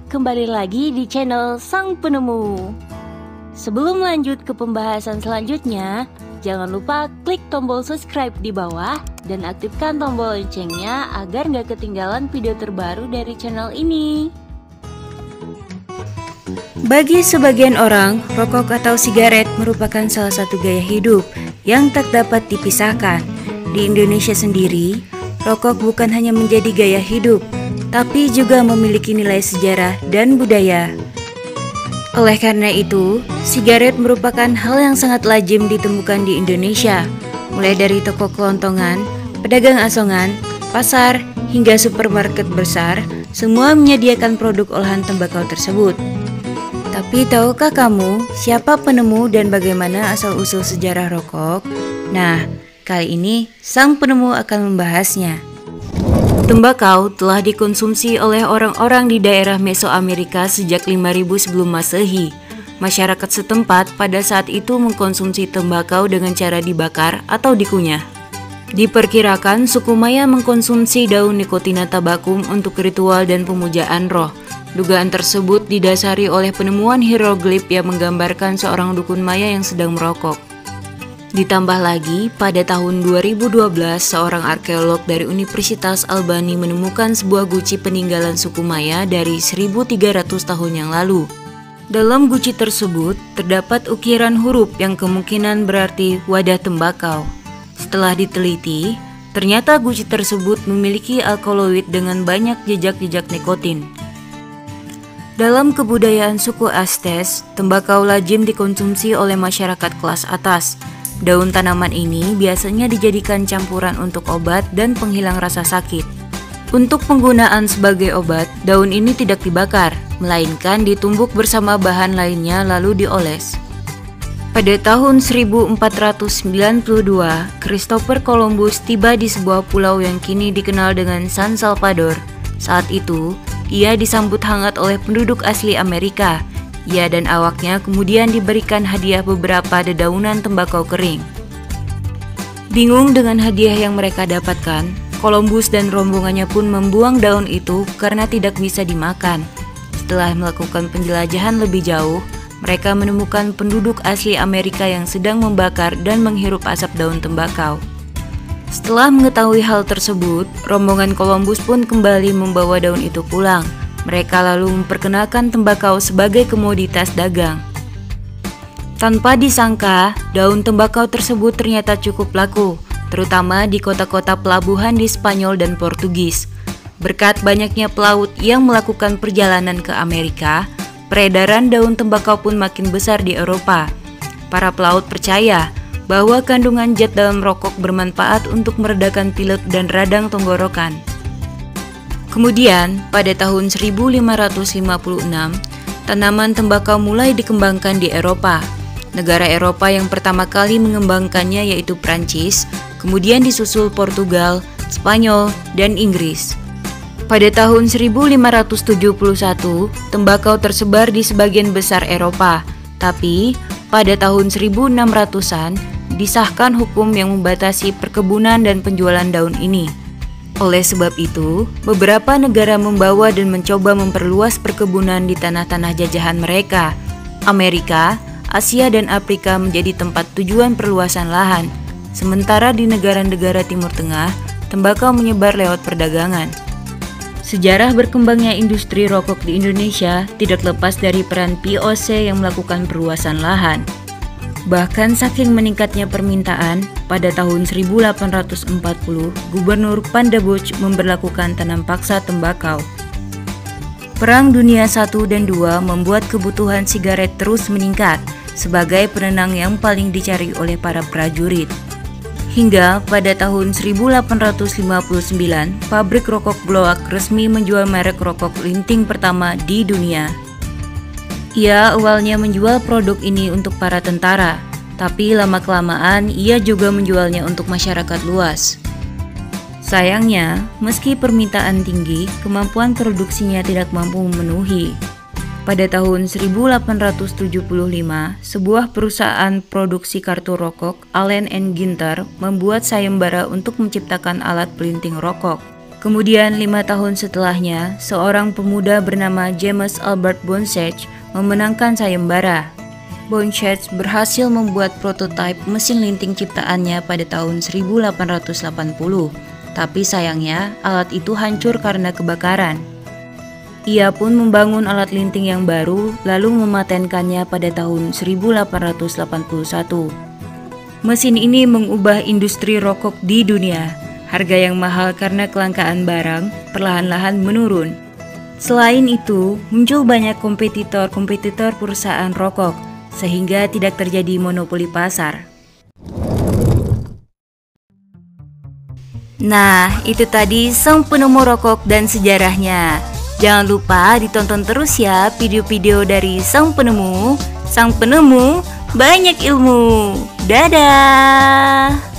kembali lagi di channel Sang Penemu. Sebelum lanjut ke pembahasan selanjutnya, jangan lupa klik tombol subscribe di bawah dan aktifkan tombol loncengnya agar nggak ketinggalan video terbaru dari channel ini. Bagi sebagian orang, rokok atau sigaret merupakan salah satu gaya hidup yang tak dapat dipisahkan. Di Indonesia sendiri, rokok bukan hanya menjadi gaya hidup, tapi juga memiliki nilai sejarah dan budaya. Oleh karena itu, sigaret merupakan hal yang sangat lazim ditemukan di Indonesia, mulai dari toko kelontongan, pedagang asongan, pasar, hingga supermarket besar, semua menyediakan produk olahan tembakau tersebut. Tapi tahukah kamu siapa penemu dan bagaimana asal-usul sejarah rokok? Nah, kali ini sang penemu akan membahasnya. Tembakau telah dikonsumsi oleh orang-orang di daerah Mesoamerika sejak 5000 sebelum Masehi. Masyarakat setempat pada saat itu mengkonsumsi tembakau dengan cara dibakar atau dikunyah. Diperkirakan suku Maya mengkonsumsi daun Nicotiana tabacum untuk ritual dan pemujaan roh. Dugaan tersebut didasari oleh penemuan hieroglif yang menggambarkan seorang dukun Maya yang sedang merokok. Ditambah lagi, pada tahun 2012, seorang arkeolog dari Universitas Albany menemukan sebuah guci peninggalan suku Maya dari 1300 tahun yang lalu. Dalam guci tersebut, terdapat ukiran huruf yang kemungkinan berarti wadah tembakau. Setelah diteliti, ternyata guci tersebut memiliki alkaloid dengan banyak jejak-jejak nikotin. Dalam kebudayaan suku Aztec, tembakau lazim dikonsumsi oleh masyarakat kelas atas. Daun tanaman ini biasanya dijadikan campuran untuk obat dan penghilang rasa sakit. Untuk penggunaan sebagai obat, daun ini tidak dibakar, melainkan ditumbuk bersama bahan lainnya lalu dioles. Pada tahun 1492, Christopher Columbus tiba di sebuah pulau yang kini dikenal dengan San Salvador. Saat itu, ia disambut hangat oleh penduduk asli Amerika. Ia dan awaknya kemudian diberikan hadiah beberapa dedaunan tembakau kering. Bingung dengan hadiah yang mereka dapatkan, Columbus dan rombongannya pun membuang daun itu karena tidak bisa dimakan. Setelah melakukan penjelajahan lebih jauh, mereka menemukan penduduk asli Amerika yang sedang membakar dan menghirup asap daun tembakau. Setelah mengetahui hal tersebut, rombongan Columbus pun kembali membawa daun itu pulang. Mereka lalu memperkenalkan tembakau sebagai komoditas dagang. Tanpa disangka, daun tembakau tersebut ternyata cukup laku, terutama di kota-kota pelabuhan di Spanyol dan Portugis. Berkat banyaknya pelaut yang melakukan perjalanan ke Amerika, peredaran daun tembakau pun makin besar di Eropa. Para pelaut percaya bahwa kandungan zat dalam rokok bermanfaat untuk meredakan pilek dan radang tenggorokan. Kemudian, pada tahun 1556, tanaman tembakau mulai dikembangkan di Eropa. Negara Eropa yang pertama kali mengembangkannya yaitu Prancis, kemudian disusul Portugal, Spanyol, dan Inggris. Pada tahun 1571, tembakau tersebar di sebagian besar Eropa, tapi pada tahun 1600-an disahkan hukum yang membatasi perkebunan dan penjualan daun ini. Oleh sebab itu, beberapa negara membawa dan mencoba memperluas perkebunan di tanah-tanah jajahan mereka. Amerika, Asia, dan Afrika menjadi tempat tujuan perluasan lahan. Sementara di negara-negara Timur Tengah, tembakau menyebar lewat perdagangan. Sejarah berkembangnya industri rokok di Indonesia tidak lepas dari peran VOC yang melakukan perluasan lahan. Bahkan saking meningkatnya permintaan, pada tahun 1840, Gubernur Pandabuch memberlakukan tanam paksa tembakau. Perang Dunia I dan II membuat kebutuhan sigaret terus meningkat sebagai penenang yang paling dicari oleh para prajurit. Hingga pada tahun 1859, pabrik rokok Bloak resmi menjual merek rokok linting pertama di dunia. Ia awalnya menjual produk ini untuk para tentara, tapi lama-kelamaan ia juga menjualnya untuk masyarakat luas. Sayangnya, meski permintaan tinggi, kemampuan produksinya tidak mampu memenuhi. Pada tahun 1875, sebuah perusahaan produksi kartu rokok, Allen & Ginter, membuat sayembara untuk menciptakan alat pelinting rokok. Kemudian 5 tahun setelahnya, seorang pemuda bernama James Albert Bonshech memenangkan sayembara. Bonshech berhasil membuat prototipe mesin linting ciptaannya pada tahun 1880, tapi sayangnya alat itu hancur karena kebakaran. Ia pun membangun alat linting yang baru lalu mematenkannya pada tahun 1881. Mesin ini mengubah industri rokok di dunia. Harga yang mahal karena kelangkaan barang perlahan-lahan menurun. Selain itu, muncul banyak kompetitor perusahaan rokok, sehingga tidak terjadi monopoli pasar. Nah, itu tadi sang penemu rokok dan sejarahnya. Jangan lupa ditonton terus ya video-video dari sang penemu. Sang penemu banyak ilmu. Dadah!